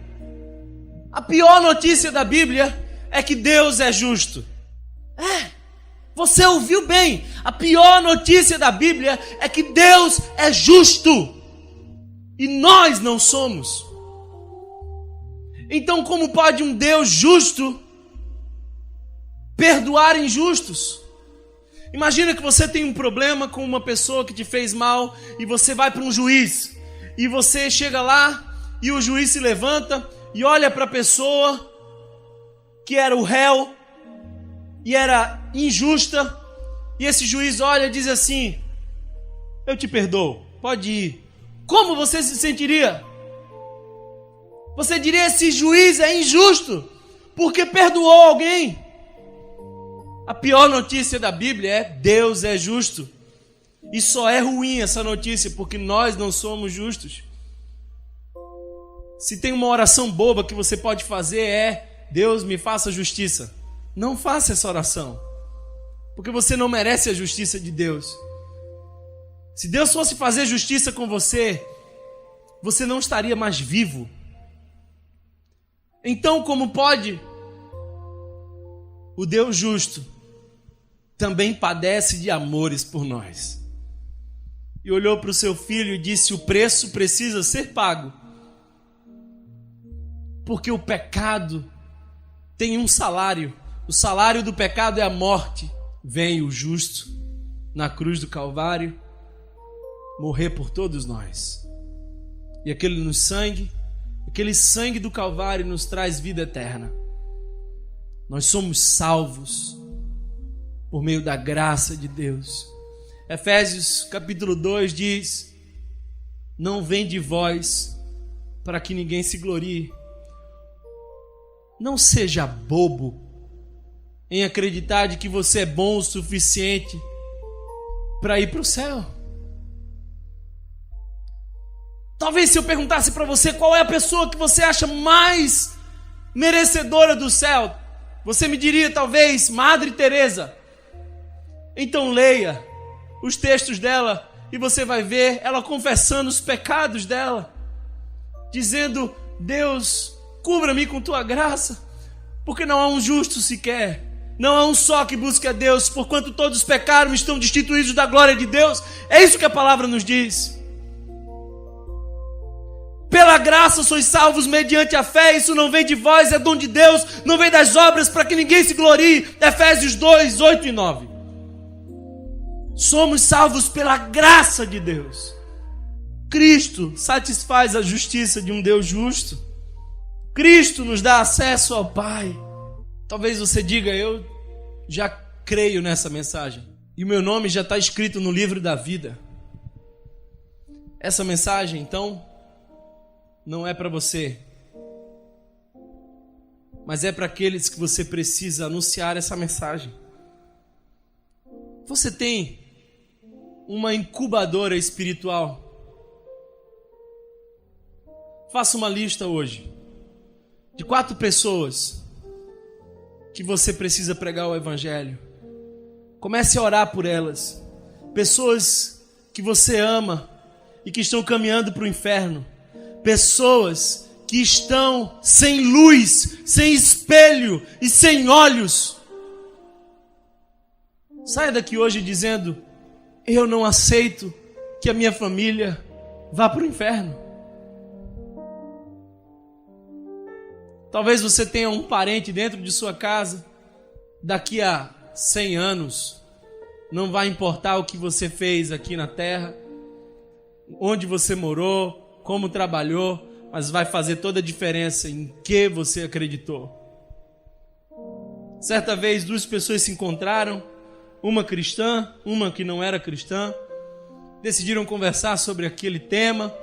A pior notícia da Bíblia é que Deus é justo. Você ouviu bem. A pior notícia da Bíblia é que Deus é justo. E nós não somos. Então, como pode um Deus justo perdoar injustos. Imagina que você tem um problema com uma pessoa que te fez mal e você vai para um juiz. E você chega lá e o juiz se levanta e olha para a pessoa que era o réu e era injusta. E esse juiz olha e diz assim: eu te perdoo, pode ir. Como você se sentiria? Você diria: esse juiz é injusto porque perdoou alguém. A pior notícia da Bíblia é: Deus é justo. E só é ruim essa notícia porque nós não somos justos. Se tem uma oração boba que você pode fazer é: Deus, me faça justiça. Não faça essa oração, porque você não merece a justiça de Deus. Se Deus fosse fazer justiça com você, você não estaria mais vivo. Então, como pode? O Deus justo também padece de amores por nós. E olhou para o seu filho e disse: o preço precisa ser pago. Porque o pecado tem um salário. O salário do pecado é a morte. Vem o justo na cruz do Calvário morrer por todos nós. E aquele sangue do Calvário nos traz vida eterna. Nós somos salvos por meio da graça de Deus. Efésios capítulo 2 diz: não vem de vós para que ninguém se glorie. Não seja bobo em acreditar de que você é bom o suficiente para ir para o céu. Talvez se eu perguntasse para você qual é a pessoa que você acha mais merecedora do céu, você me diria talvez Madre Teresa. Então leia os textos dela e você vai ver ela confessando os pecados dela, dizendo: Deus, cubra-me com tua graça, porque não há um justo sequer, não há um só que busque a Deus, porquanto todos pecaram e estão destituídos da glória de Deus. É isso que a palavra nos diz. Pela graça sois salvos mediante a fé, isso não vem de vós, é dom de Deus, não vem das obras para que ninguém se glorie. Efésios 2, 8 e 9. Somos salvos pela graça de Deus. Cristo satisfaz a justiça de um Deus justo. Cristo nos dá acesso ao Pai. Talvez você diga: eu já creio nessa mensagem e o meu nome já está escrito no livro da vida. Essa mensagem, então, não é para você, mas é para aqueles que você precisa anunciar essa mensagem. Você tem uma incubadora espiritual. Faça uma lista hoje de 4 pessoas que você precisa pregar o Evangelho. Comece a orar por elas. Pessoas que você ama e que estão caminhando para o inferno. Pessoas que estão sem luz, sem espelho e sem olhos. Saia daqui hoje dizendo: eu não aceito que a minha família vá para o inferno. Talvez você tenha um parente dentro de sua casa. Daqui a 100 anos, não vai importar o que você fez aqui na terra, onde você morou, como trabalhou, mas vai fazer toda a diferença em que você acreditou. Certa vez 2 pessoas se encontraram, uma cristã, uma que não era cristã, decidiram conversar sobre aquele tema.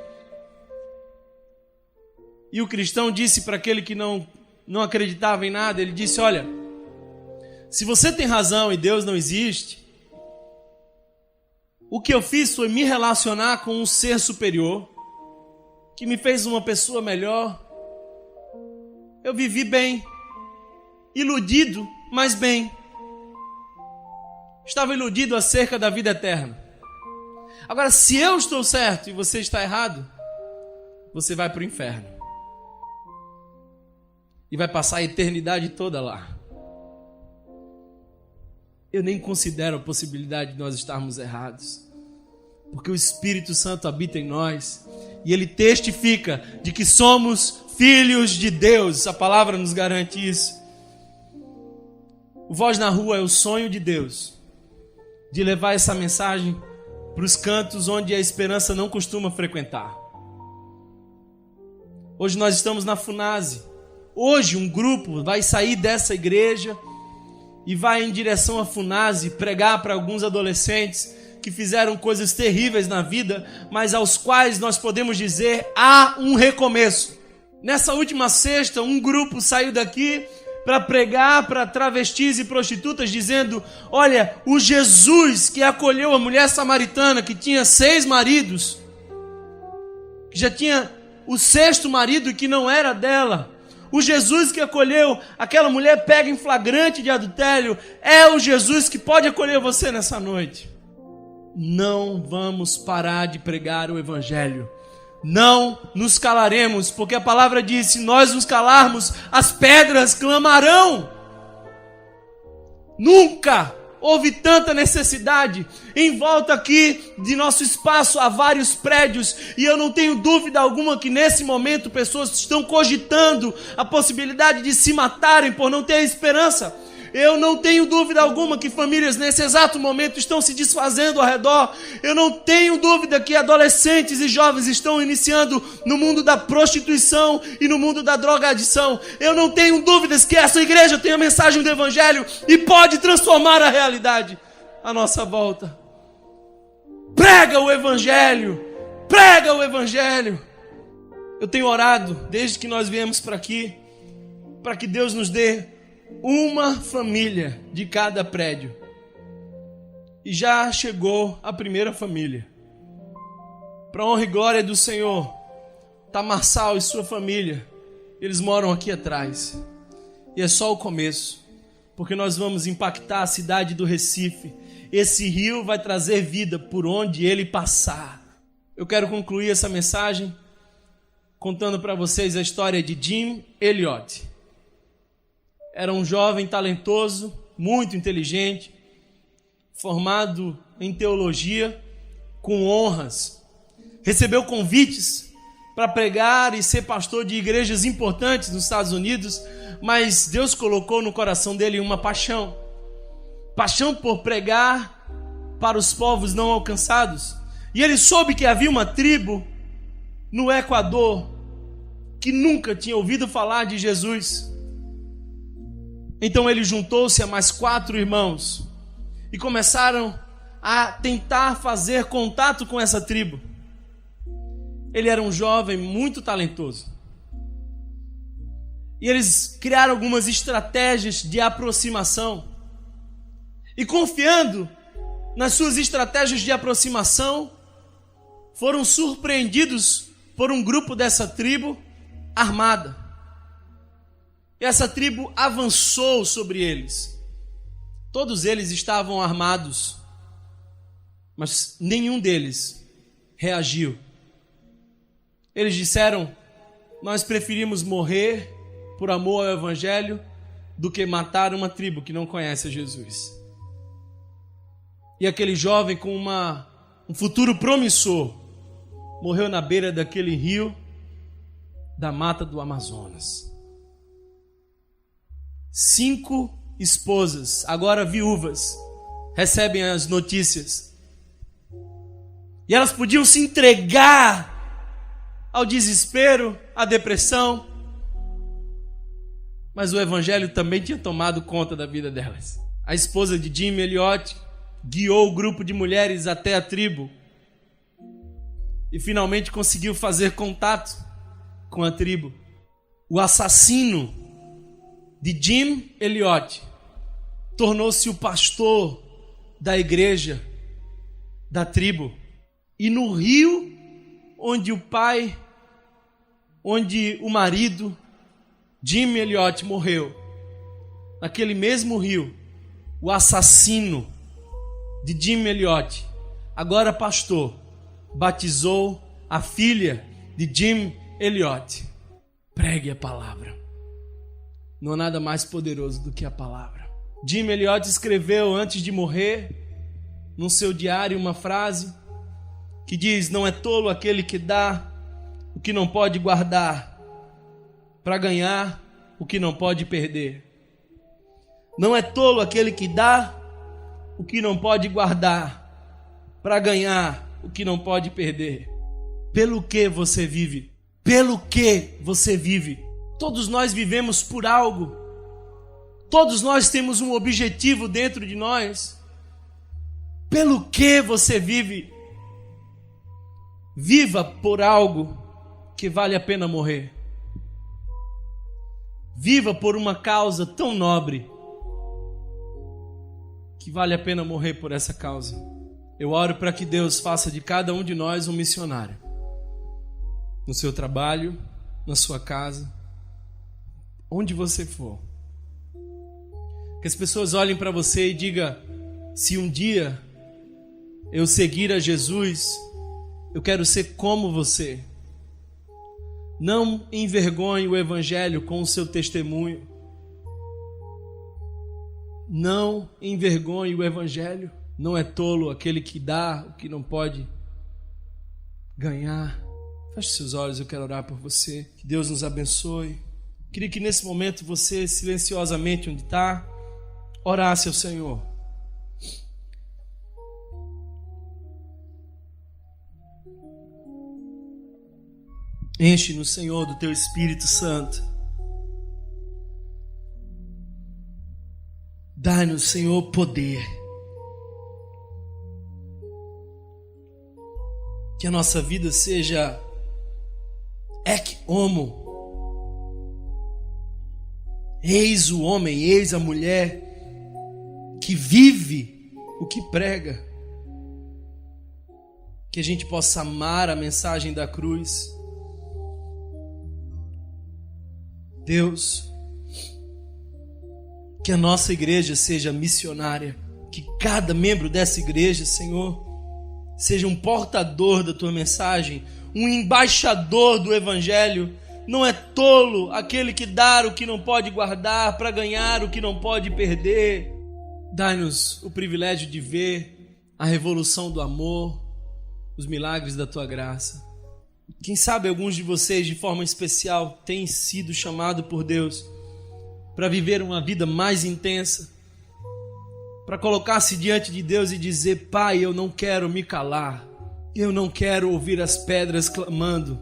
E o cristão disse para aquele que não acreditava em nada, ele disse: olha, se você tem razão e Deus não existe, o que eu fiz foi me relacionar com um ser superior, que me fez uma pessoa melhor. Eu vivi bem, iludido, mas bem. Estava iludido acerca da vida eterna. Agora, se eu estou certo e você está errado, você vai para o inferno. E vai passar a eternidade toda lá. Eu nem considero a possibilidade de nós estarmos errados, porque o Espírito Santo habita em nós e Ele testifica de que somos filhos de Deus. A palavra nos garante isso. O Voz na Rua é o sonho de Deus de levar essa mensagem para os cantos onde a esperança não costuma frequentar. Hoje nós estamos na Funase. Hoje um grupo vai sair dessa igreja e vai em direção à Funase pregar para alguns adolescentes que fizeram coisas terríveis na vida, mas aos quais nós podemos dizer, há um recomeço. Nessa última sexta, um grupo saiu daqui para pregar para travestis e prostitutas, dizendo, olha, o Jesus que acolheu a mulher samaritana, que tinha 6 maridos, que já tinha o 6º marido e que não era dela, o Jesus que acolheu aquela mulher pega em flagrante de adultério, é o Jesus que pode acolher você nessa noite. Não vamos parar de pregar o Evangelho. Não nos calaremos, porque a palavra diz, se nós nos calarmos, as pedras clamarão. Nunca houve tanta necessidade. Em volta aqui de nosso espaço há vários prédios, e eu não tenho dúvida alguma que nesse momento pessoas estão cogitando a possibilidade de se matarem por não ter esperança. Eu não tenho dúvida alguma que famílias nesse exato momento estão se desfazendo ao redor. Eu não tenho dúvida que adolescentes e jovens estão iniciando no mundo da prostituição e no mundo da drogadição. Eu não tenho dúvidas que essa igreja tem a mensagem do Evangelho e pode transformar a realidade à nossa volta. Prega o Evangelho! Prega o Evangelho! Eu tenho orado desde que nós viemos para aqui, para que Deus nos dê uma família de cada prédio. E já chegou a primeira família. Para a honra e glória do Senhor, Tamarçal e sua família, eles moram aqui atrás. E é só o começo, porque nós vamos impactar a cidade do Recife. Esse rio vai trazer vida por onde ele passar. Eu quero concluir essa mensagem contando para vocês a história de Jim Elliot. Era um jovem talentoso, muito inteligente, formado em teologia, com honras. Recebeu convites para pregar e ser pastor de igrejas importantes nos Estados Unidos, mas Deus colocou no coração dele uma paixão. Paixão por pregar para os povos não alcançados. E ele soube que havia uma tribo no Equador que nunca tinha ouvido falar de Jesus. Então ele juntou-se a mais 4 irmãos e começaram a tentar fazer contato com essa tribo. Ele era um jovem muito talentoso. E eles criaram algumas estratégias de aproximação. E confiando nas suas estratégias de aproximação, foram surpreendidos por um grupo dessa tribo armada. E essa tribo avançou sobre eles. Todos eles estavam armados, mas nenhum deles reagiu. Eles disseram, nós preferimos morrer por amor ao Evangelho do que matar uma tribo que não conhece a Jesus. E aquele jovem com um futuro promissor morreu na beira daquele rio da mata do Amazonas. 5 esposas, agora viúvas, recebem as notícias. E elas podiam se entregar ao desespero, à depressão, mas o Evangelho também tinha tomado conta da vida delas. A esposa de Jim Elliot guiou o grupo de mulheres até a tribo e finalmente conseguiu fazer contato com a tribo. O assassino de Jim Elliot tornou-se o pastor da igreja da tribo. E no rio onde o marido Jim Elliot morreu, naquele mesmo rio, o assassino de Jim Elliot, agora pastor, batizou a filha de Jim Elliot. Pregue a palavra. Não há nada mais poderoso do que a palavra. Jim Elliot escreveu antes de morrer, no seu diário, uma frase que diz: não é tolo aquele que dá o que não pode guardar, para ganhar o que não pode perder. Não é tolo aquele que dá o que não pode guardar para ganhar o que não pode perder. Pelo que você vive? Pelo que você vive? Todos nós vivemos por algo. Todos nós temos um objetivo dentro de nós. Pelo que você vive? Viva por algo que vale a pena morrer. Viva por uma causa tão nobre que vale a pena morrer por essa causa. Eu oro para que Deus faça de cada um de nós um missionário. No seu trabalho, na sua casa, onde você for. Que as pessoas olhem para você e digam: se um dia eu seguir a Jesus, eu quero ser como você. Não envergonhe o Evangelho com o seu testemunho. Não envergonhe o Evangelho. Não é tolo aquele que dá o que não pode ganhar. Feche seus olhos, eu quero orar por você. Que Deus nos abençoe. Queria que nesse momento você, silenciosamente onde está, orasse ao Senhor. Enche-nos, Senhor, do Teu Espírito Santo. Dai-nos, Senhor, poder. Que a nossa vida seja ec homo. Eis o homem, eis a mulher que vive o que prega. Que a gente possa amar a mensagem da cruz. Deus, que a nossa igreja seja missionária, que cada membro dessa igreja, Senhor, seja um portador da Tua mensagem, um embaixador do Evangelho. Não é tolo aquele que dá o que não pode guardar para ganhar o que não pode perder. Dai-nos o privilégio de ver a revolução do amor, os milagres da Tua graça. Quem sabe alguns de vocês, de forma especial, têm sido chamados por Deus para viver uma vida mais intensa, para colocar-se diante de Deus e dizer: Pai, eu não quero me calar, eu não quero ouvir as pedras clamando.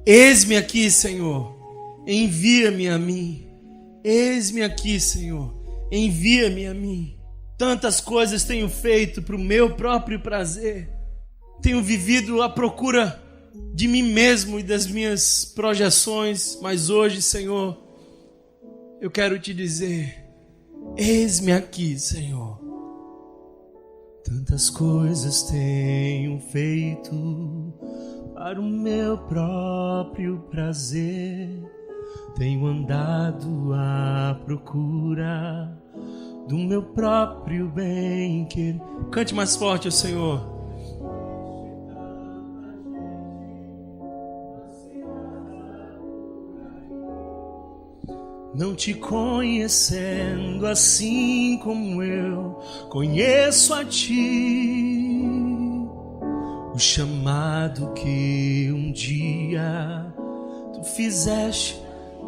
Eis-me aqui, Senhor, envia-me a mim. Eis-me aqui, Senhor, envia-me a mim. Tantas coisas tenho feito para o meu próprio prazer, tenho vivido à procura de mim mesmo e das minhas projeções, mas hoje, Senhor, eu quero te dizer: eis-me aqui, Senhor. Tantas coisas tenho feito para o meu próprio prazer, tenho andado à procura do meu próprio bem-querer. Cante mais forte ao Senhor. Não te conhecendo assim como eu conheço a ti, o chamado que um dia tu fizeste,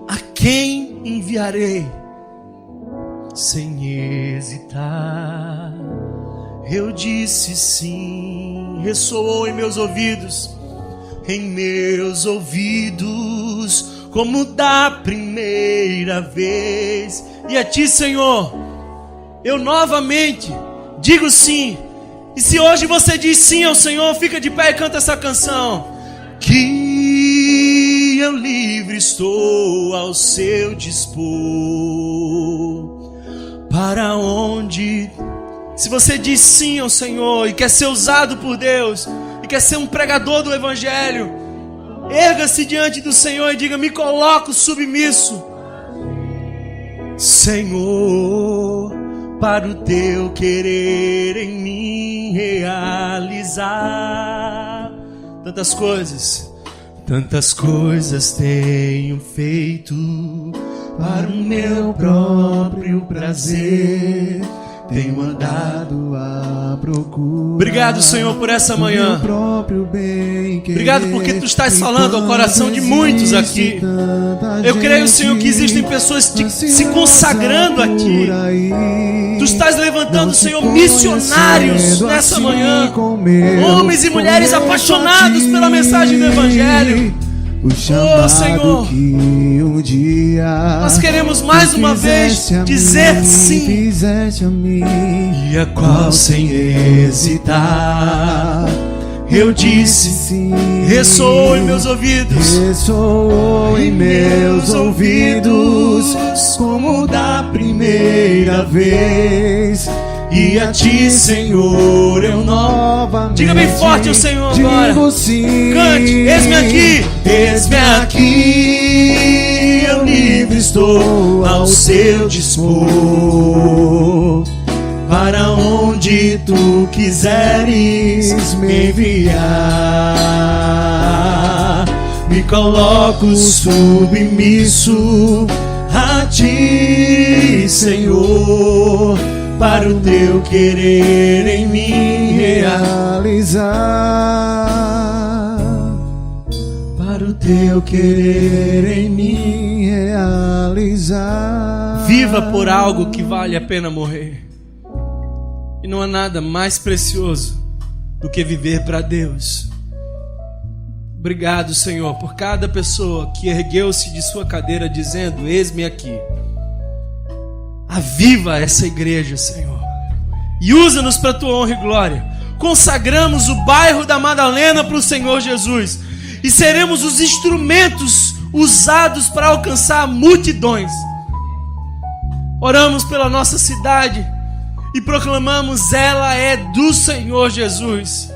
a quem enviarei? Sem hesitar, eu disse sim, ressoou em meus ouvidos, como da primeira vez. E a ti, Senhor, eu novamente digo sim. E se hoje você diz sim ao Senhor, fica de pé e canta essa canção. Que eu livre estou ao seu dispor. Para onde? Se você diz sim ao Senhor e quer ser usado por Deus, e quer ser um pregador do Evangelho, erga-se diante do Senhor e diga: me coloco submisso, Senhor, para o teu querer em mim realizar. Tantas coisas tenho feito para o meu próprio prazer, tenho andado à procura. Obrigado, Senhor, por essa manhã. Obrigado porque Tu estás falando ao coração de muitos aqui. Eu creio, Senhor, que existem pessoas se consagrando a Ti. Tu estás levantando, Senhor, missionários nessa manhã. Homens e mulheres apaixonados pela mensagem do Evangelho. Oh, Senhor, nós queremos mais uma vez dizer sim, e a qual sem hesitar eu disse sim. Ressoou em meus ouvidos, ressoou em meus ouvidos, como da primeira vez. E a Ti, Senhor, eu novamente diga bem forte o Senhor agora. Sim, cante, eis-me aqui. Eis-me aqui, eu livre estou ao seu dispor. Para onde Tu quiseres me enviar, me coloco submisso a Ti, Senhor, para o Teu querer em mim realizar, para o Teu querer em mim realizar. Viva por algo que vale a pena morrer. E não há nada mais precioso do que viver para Deus. Obrigado, Senhor, por cada pessoa que ergueu-se de sua cadeira dizendo: eis-me aqui. Aviva essa igreja, Senhor, e usa-nos para a Tua honra e glória. Consagramos o bairro da Madalena para o Senhor Jesus e seremos os instrumentos usados para alcançar multidões. Oramos pela nossa cidade e proclamamos: ela é do Senhor Jesus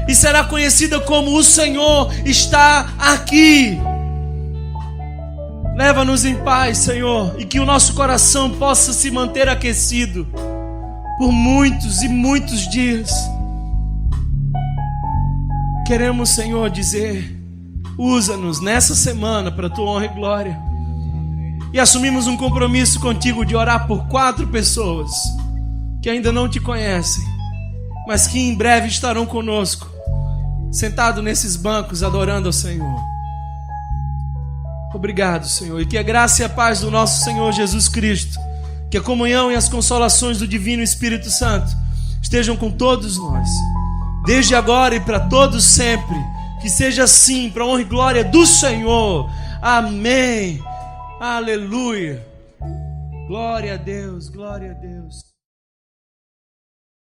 e será conhecida como o Senhor está aqui. Leva-nos em paz, Senhor, e que o nosso coração possa se manter aquecido por muitos e muitos dias. Queremos, Senhor, dizer: usa-nos nessa semana para a Tua honra e glória. E assumimos um compromisso contigo de orar por 4 pessoas que ainda não Te conhecem, mas que em breve estarão conosco, sentados nesses bancos adorando ao Senhor. Obrigado, Senhor, e que a graça e a paz do nosso Senhor Jesus Cristo, que a comunhão e as consolações do Divino Espírito Santo estejam com todos nós, desde agora e para todos sempre. Que seja assim, para a honra e glória do Senhor. Amém. Aleluia. Glória a Deus, glória a Deus.